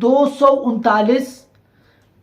239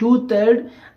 2/3।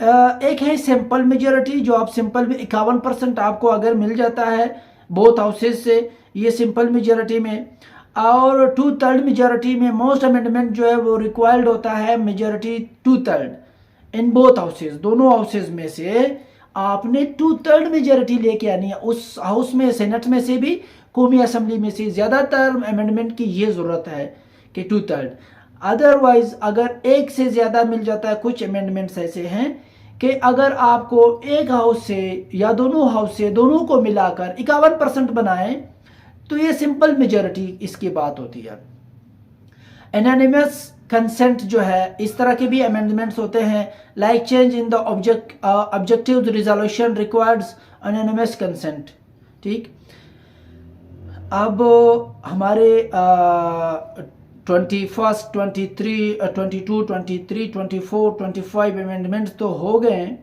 ایک ہے simple majority, جو آپ سمپل میں 51% آپ کو اگر مل جاتا ہے بوتھ ہاؤسز سے، یہ سمپل میجورٹی میں. اور 2/3 میجورٹی میں موسٹ امینڈمنٹ جو ہے وہ ریکوائرڈ ہوتا ہے میجورٹی 2/3 ان بوتھ ہاؤسز، دونوں ہاؤسز میں سے آپ نے 2/3 میجورٹی لے کے آنی ہے. اس ہاؤس میں، سینٹ میں سے بھی، قومی اسمبلی میں سے زیادہ تر امینڈمنٹ کی یہ ضرورت ہے کہ 2/3. ادروائز اگر ایک سے زیادہ مل جاتا ہے، کچھ امینڈمنٹس ایسے ہیں کہ اگر آپ کو ایک ہاؤس سے یا دونوں ہاؤس سے، دونوں کو ملا کر 51% بنائیں تو یہ سمپل میجورٹی اس کی بات ہوتی ہے. انانیمس کنسنٹ جو ہے، اس طرح کے بھی امینڈمنٹس ہوتے ہیں، like change in the objective resolution requires unanimous consent. ٹھیک، اب ہمارے 21 23 22 23 24 25 امینڈمنٹس تو ہو گئے ہیں.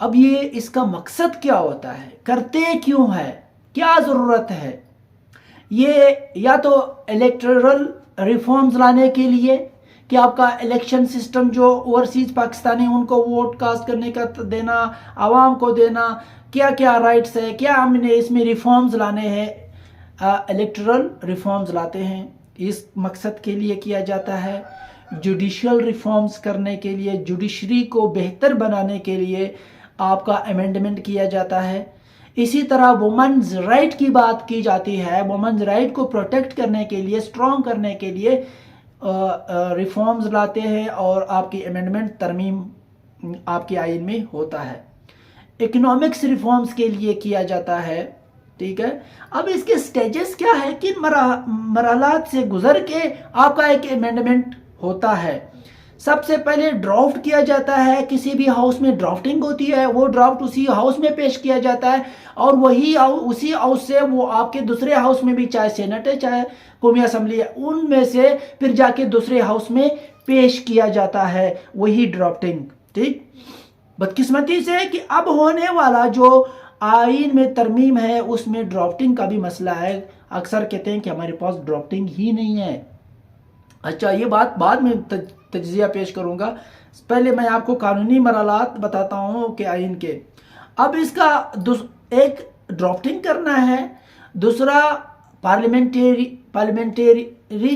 اب یہ اس کا مقصد کیا ہوتا ہے، کرتے کیوں ہے، کیا ضرورت ہے؟ یہ یا تو الیکٹورل ریفارمز لانے کے لیے کہ آپ کا الیکشن سسٹم جو اوورسیز پاکستانی ان کو ووٹ کاسٹ کرنے کا دینا، عوام کو دینا، کیا کیا رائٹس ہے، کیا ہم نے اس میں ریفارمز لانے ہیں، الیکٹورل ریفارمز لاتے ہیں، اس مقصد کے لیے کیا جاتا ہے. جوڈیشل ریفارمز کرنے کے لیے، جوڈیشری کو بہتر بنانے کے لیے آپ کا امینڈمنٹ کیا جاتا ہے. اسی طرح وومنز رائٹ کی بات کی جاتی ہے، وومنز رائٹ کو پروٹیکٹ کرنے کے لیے، اسٹرانگ کرنے کے لیے ریفارمز لاتے ہیں اور آپ کی امینڈمنٹ ترمیم آپ کے آئین میں ہوتا ہے. اکنامکس ریفارمز کے لیے کیا جاتا ہے. ٹھیک ہے، اب اس کے سٹیجز کیا ہے، کن مرحلات سے گزر کے آپ کا ایک امینڈمنٹ ہوتا ہے. سب سے پہلے ڈرافٹ کیا جاتا ہے، کسی بھی ہاؤس میں ڈرافٹنگ ہوتی ہے، وہ ڈرافٹ اسی ہاؤس میں پیش کیا جاتا ہے اور وہی اسی ہاؤس سے وہ آپ کے دوسرے ہاؤس میں بھی، چاہے سینٹ ہے چاہے قومی اسمبلی ہے، ان میں سے پھر جا کے دوسرے ہاؤس میں پیش کیا جاتا ہے وہی ڈرافٹنگ. ٹھیک، بدقسمتی سے کہ اب ہونے والا جو آئین میں ترمیم ہے اس میں ڈرافٹنگ کا بھی مسئلہ ہے. اکثر کہتے ہیں کہ ہمارے پاس ڈرافٹنگ ہی نہیں ہے. اچھا، یہ بات بعد میں تجزیہ پیش کروں گا، پہلے میں آپ کو قانونی مرحلات بتاتا ہوں کہ آئین کے. اب اس کا ایک ڈرافٹنگ کرنا ہے، دوسرا پارلیمنٹری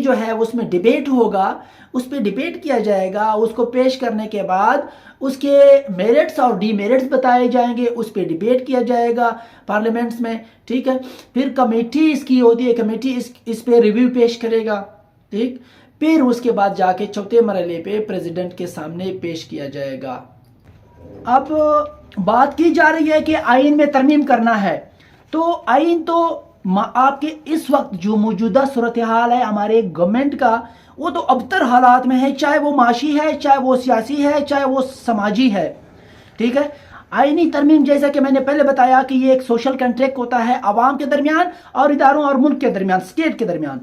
جو ہے اس میں ڈیبیٹ ہوگا، اس پہ ڈیبیٹ کیا جائے گا. اس کو پیش کرنے کے بعد اس کے میرٹس اور ڈی میرٹس بتائے جائیں گے، اس پہ ڈیبیٹ کیا جائے گا پارلیمنٹس میں. ٹھیک ہے، پھر کمیٹی اس کی ہوتی ہے، کمیٹی اس پہ ریویو پیش کرے گا. ٹھیک، پھر اس کے بعد جا کے چوتھے مرحلے پہ پریزیڈنٹ کے سامنے پیش کیا جائے گا. اب بات کی جا رہی ہے کہ آئین میں ترمیم کرنا ہے، تو آئین تو آپ کے اس وقت جو موجودہ صورتحال ہے ہمارے گورنمنٹ کا، وہ تو ابتر حالات میں ہے، چاہے وہ معاشی ہے، چاہے وہ سیاسی ہے، چاہے وہ سماجی ہے. ٹھیک ہے، آئینی ترمیم جیسا کہ میں نے پہلے بتایا کہ یہ ایک سوشل کنٹریکٹ ہوتا ہے عوام کے درمیان اور اداروں اور ملک کے درمیان، اسٹیٹ کے درمیان،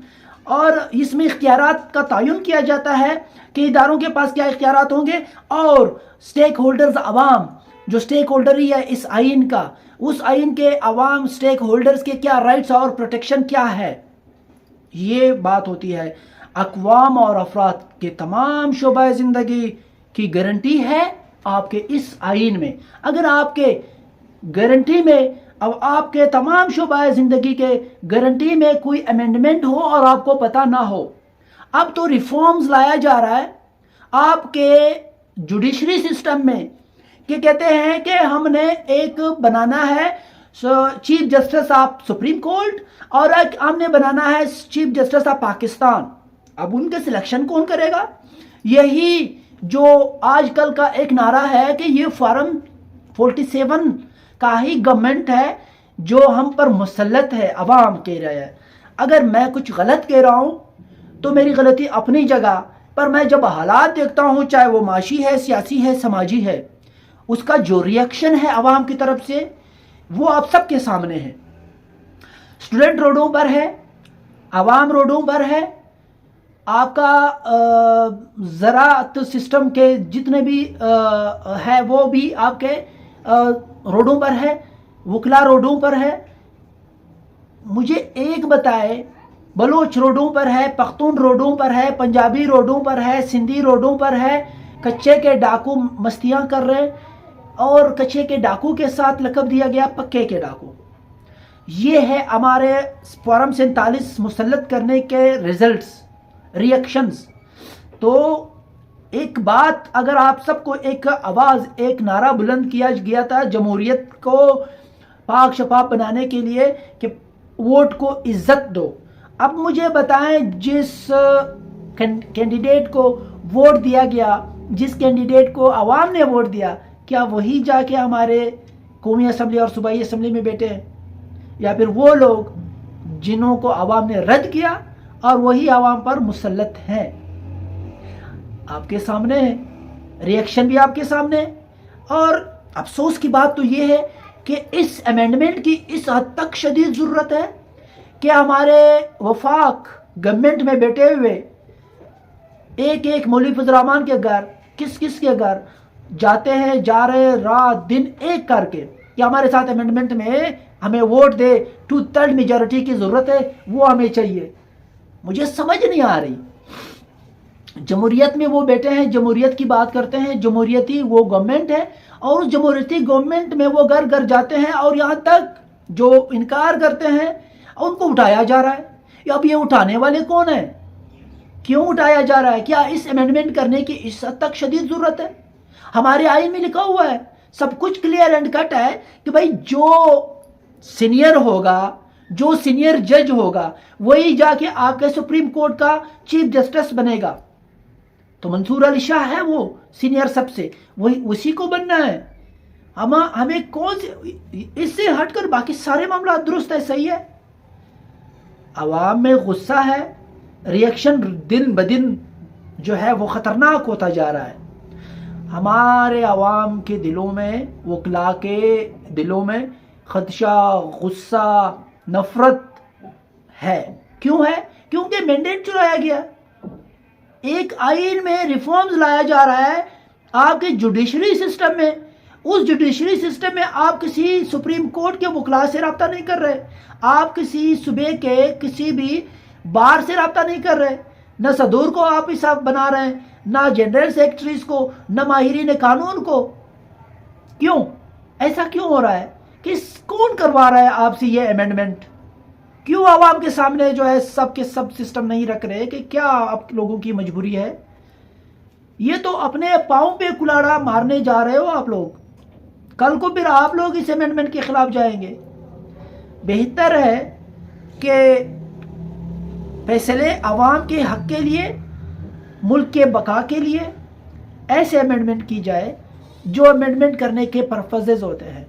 اور اس میں اختیارات کا تعین کیا جاتا ہے کہ اداروں کے پاس کیا اختیارات ہوں گے، اور سٹیک ہولڈرز، عوام جو سٹیک ہولڈر ہی ہے اس آئین کا، اس آئین کے عوام سٹیک ہولڈرز کے کیا رائٹس اور پروٹیکشن کیا ہے، یہ بات ہوتی ہے. اقوام اور افراد کے تمام شعبہ زندگی کی گارنٹی ہے آپ کے اس آئین میں. اگر آپ کے گارنٹی میں، اب آپ کے تمام شعبہ زندگی کے گارنٹی میں کوئی امینڈمنٹ ہو اور آپ کو پتہ نہ ہو، اب تو ریفارمز لایا جا رہا ہے آپ کے جوڈیشری سسٹم میں، کہ کہتے ہیں کہ ہم نے ایک بنانا ہے chief justice of supreme court اور ایک ہم نے بنانا ہے چیف جسٹس آف پاکستان. اب ان کے سلیکشن کون کرے گا؟ یہی جو آج کل کا ایک نعرہ ہے کہ یہ فارم 47 کا ہی گورنمنٹ ہے جو ہم پر مسلط ہے، عوام کہہ رہے ہیں. اگر میں کچھ غلط کہہ رہا ہوں تو میری غلطی اپنی جگہ پر، میں جب حالات دیکھتا ہوں چاہے وہ معاشی ہے، سیاسی ہے، سماجی ہے، اس کا جو ریئیکشن ہے عوام کی طرف سے وہ آپ سب کے سامنے ہے. اسٹوڈنٹ روڈوں پر ہے، عوام روڈوں پر ہے، آپ کا زراعت سسٹم کے جتنے بھی ہے وہ بھی آپ کے روڈوں پر ہے، وکلا روڈوں پر ہے. مجھے ایک بتائے، بلوچ روڈوں پر ہے، پختون روڈوں پر ہے، پنجابی روڈوں پر ہے، سندھی روڈوں پر ہے، کچے کے ڈاکو مستیاں کر رہے ہیں، اور کچے کے ڈاکو کے ساتھ لقب دیا گیا پکے کے ڈاکو۔ یہ ہے ہمارے فارم 47 مسلط کرنے کے ریزلٹس، ریئیکشنز۔ تو ایک بات اگر آپ سب کو ایک آواز، ایک نعرہ بلند کیا گیا تھا جمہوریت کو پاک شفاف بنانے کے لیے کہ ووٹ کو عزت دو۔ اب مجھے بتائیں جس کینڈیڈیٹ کو ووٹ دیا گیا، جس کینڈیڈیٹ کو عوام نے ووٹ دیا، کیا وہی جا کے ہمارے قومی اسمبلی اور صوبائی اسمبلی میں بیٹھے ہیں؟ یا پھر وہ لوگ جنہوں کو عوام نے رد کیا اور وہی عوام پر مسلط ہیں؟ آپ کے سامنے ہے، ریئیکشن بھی آپ کے سامنے ہے۔ اور افسوس کی بات تو یہ ہے کہ اس امینڈمنٹ کی اس حد تک شدید ضرورت ہے کہ ہمارے وفاق گورنمنٹ میں بیٹھے ہوئے ایک ایک مولوی فضل الرحمان کے گھر، کس کس کے گھر جاتے ہیں، جا رہے رات دن ایک کر کے کہ ہمارے ساتھ امینڈمنٹ میں ہمیں ووٹ دے، 2/3 میجورٹی کی ضرورت ہے، وہ ہمیں چاہیے۔ مجھے سمجھ نہیں آ رہی، جمہوریت میں وہ بیٹھے ہیں، جمہوریت کی بات کرتے ہیں، جمہوریتی وہ گورنمنٹ ہے، اور اس جمہوریتی گورنمنٹ میں وہ گھر گھر جاتے ہیں اور یہاں تک جو انکار کرتے ہیں ان کو اٹھایا جا رہا ہے۔ اب یہ اٹھانے والے کون ہیں؟ کیوں اٹھایا جا رہا ہے؟ کیا اس امینڈمنٹ کرنے کی اس حد تک شدید ضرورت ہے؟ ہمارے آئین میں لکھا ہوا ہے، سب کچھ کلیئر اینڈ کٹ ہے کہ بھائی جو سینئر ہوگا، جو سینئر جج ہوگا، وہی جا کے آپ کے سپریم کورٹ کا چیف جسٹس بنے گا۔ تو منصور علی شاہ ہے وہ سینئر سب سے، وہی اسی کو بننا ہے۔ ہمیں کون سے اس سے ہٹ کر باقی سارے معاملات درست ہے، صحیح ہے۔ عوام میں غصہ ہے، ریئیکشن دن بدن جو ہے وہ خطرناک ہوتا جا رہا ہے۔ ہمارے عوام کے دلوں میں، وکلا کے دلوں میں خدشہ، غصہ، نفرت ہے۔ کیوں ہے؟ کیونکہ مینڈیٹ چلایا گیا، ایک آئین میں ریفارمز لایا جا رہا ہے آپ کے جوڈیشری سسٹم میں۔ اس جوڈیشری سسٹم میں آپ کسی سپریم کورٹ کے وکلا سے رابطہ نہیں کر رہے، آپ کسی صوبے کے کسی بھی بار سے رابطہ نہیں کر رہے، نہ صدور کو آپ حساب بنا رہے ہیں، نہ جنرل سیکرٹریز کو، نہ ماہرین قانون کو۔ کیوں ایسا کیوں ہو رہا ہے؟ کون کروا رہا ہے آپ سے یہ امینڈمنٹ؟ کیوں عوام کے سامنے جو ہے سب کے سب سسٹم نہیں رکھ رہے کہ کیا آپ لوگوں کی مجبوری ہے؟ یہ تو اپنے پاؤں پہ کلاڑا مارنے جا رہے ہو آپ لوگ، کل کو پھر آپ لوگ اس امینڈمنٹ کے خلاف جائیں گے۔ بہتر ہے کہ فیصلے عوام کے حق کے لیے، ملک کے بقا کے لیے ایسے امینڈمنٹ کی جائے جو امینڈمنٹ کرنے کے پرپزز ہوتے ہیں۔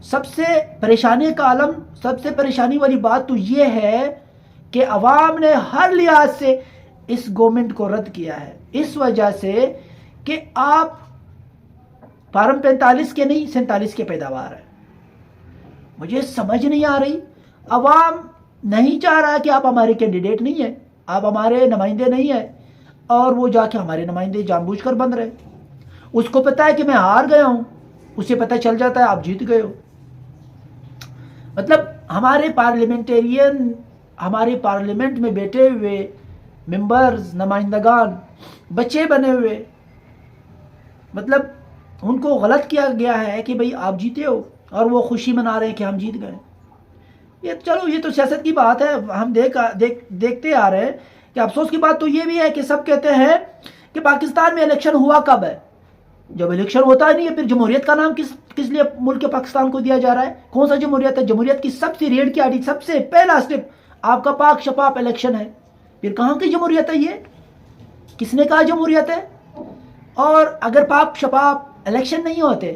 سب سے پریشانی کا عالم، سب سے پریشانی والی بات تو یہ ہے کہ عوام نے ہر لحاظ سے اس گورنمنٹ کو رد کیا ہے، اس وجہ سے کہ آپ فارم 45 کے نہیں 47 کے پیداوار ہیں۔ مجھے سمجھ نہیں آ رہی، عوام نہیں چاہ رہا کہ آپ ہمارے کینڈیڈیٹ نہیں ہیں، آپ ہمارے نمائندے نہیں ہیں، اور وہ جا کے ہمارے نمائندے جان بوجھ کر بن رہے۔ اس کو پتا ہے کہ میں ہار گیا ہوں، اسے پتہ چل جاتا ہے آپ جیت گئے ہو۔ مطلب ہمارے پارلیمنٹیرین، ہمارے پارلیمنٹ میں بیٹھے ہوئے ممبرز، نمائندگان بچے بنے ہوئے، مطلب ان کو غلط کیا گیا ہے کہ بھئی آپ جیتے ہو، اور وہ خوشی منا رہے ہیں کہ ہم جیت گئے۔ چلو یہ تو سیاست کی بات ہے، ہم دیکھتے آ رہے ہیں کہ افسوس کی بات تو یہ بھی ہے کہ سب کہتے ہیں کہ پاکستان میں الیکشن ہوا کب ہے؟ جب الیکشن ہوتا ہی نہیں ہے پھر جمہوریت کا نام کس لیے ملک پاکستان کو دیا جا رہا ہے؟ کون سا جمہوریت ہے؟ جمہوریت کی سب سے ریڑھ کی ہڈی، سب سے پہلا سٹیپ آپ کا پاک شفاف الیکشن ہے۔ پھر کہاں کی جمہوریت ہے یہ؟ کس نے کہا جمہوریت ہے؟ اور اگر پاک شفاف الیکشن نہیں ہوتے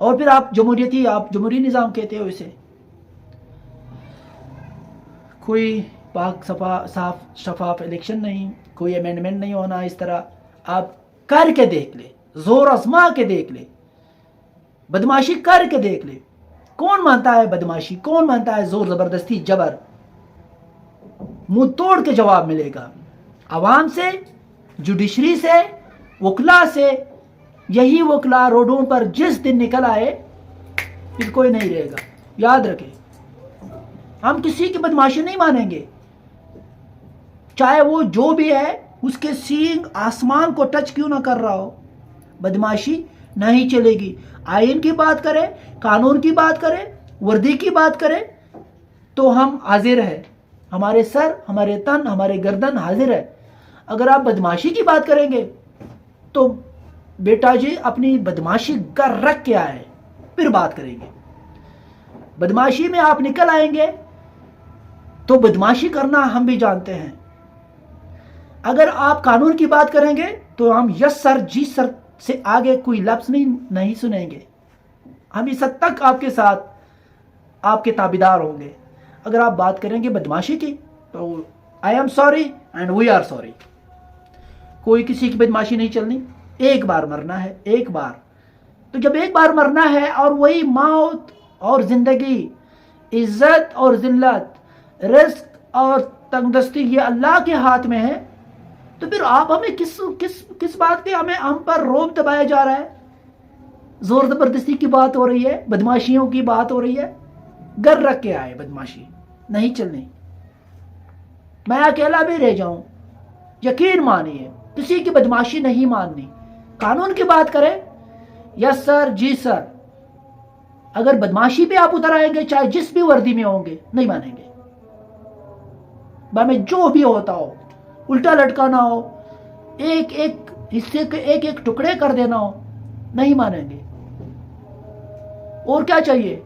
اور پھر آپ جمہوری نظام کہتے ہو اسے؟ کوئی پاک صاف شفاف الیکشن نہیں، کوئی امینڈمنٹ نہیں ہونا اس طرح۔ آپ کر کے دیکھ لے، زور آزما کے دیکھ لے، بدماشی کر کے دیکھ لے۔ کون مانتا ہے بدماشی؟ کون مانتا ہے زور زبردستی جبر؟ منہ توڑ کے جواب ملے گا عوام سے، جوڈیشری سے، وکلا سے۔ یہی وکلا روڈوں پر جس دن نکل آئے پھر کوئی نہیں رہے گا، یاد رکھیں۔ ہم کسی کی بدماشی نہیں مانیں گے، چاہے وہ جو بھی ہے، اس کے سینگ آسمان کو ٹچ کیوں نہ کر رہا ہو، بدماشی نہیں چلے گی۔ آئین کی بات کرے، قانون کی بات کرے، وردی کی بات کرے تو ہم حاضر ہیں، ہمارے سر، ہمارے تن، ہمارے گردن حاضر ہے۔ اگر آپ بدماشی کی بات کریں گے تو بیٹا جی اپنی بدماشی گھر رکھ کے آئے، پھر بات کریں گے۔ بدماشی میں آپ نکل آئیں گے تو بدماشی کرنا ہم بھی جانتے ہیں۔ اگر آپ قانون کی بات کریں گے تو ہم یس سر جی سر سے آگے کوئی لفظ نہیں سنیں گے، ہم اس حد تک آپ کے ساتھ آپ کے تابعدار ہوں گے۔ اگر آپ بات کریں گے بدماشی کی تو I am sorry and we are sorry, کوئی کسی کی بدماشی نہیں چلنی۔ ایک بار مرنا ہے، ایک بار، تو جب ایک بار مرنا ہے اور وہی موت اور زندگی، عزت اور ذلت، رزق اور تنگدستی یہ اللہ کے ہاتھ میں ہے، تو پھر آپ ہمیں کس بات کے ہم پر روب دبایا جا رہا ہے؟ زور زبردستی کی بات ہو رہی ہے، بدماشیوں کی بات ہو رہی ہے۔ گھر رکھ کے آئے، بدماشی نہیں چلنی۔ میں اکیلا بھی رہ جاؤں، یقین مانیے کسی کی بدماشی نہیں ماننی۔ قانون کی بات کریں، یس سر جی سر، اگر بدماشی پہ آپ اتر آئیں گے چاہے جس بھی وردی میں ہوں گے نہیں مانیں گے۔ میں جو بھی ہوتا ہو، الٹا لٹکانا ہو، ایک ایک حصے کے ایک ایک ٹکڑے کر دینا ہو، نہیں مانیں گے۔ اور کیا چاہیے؟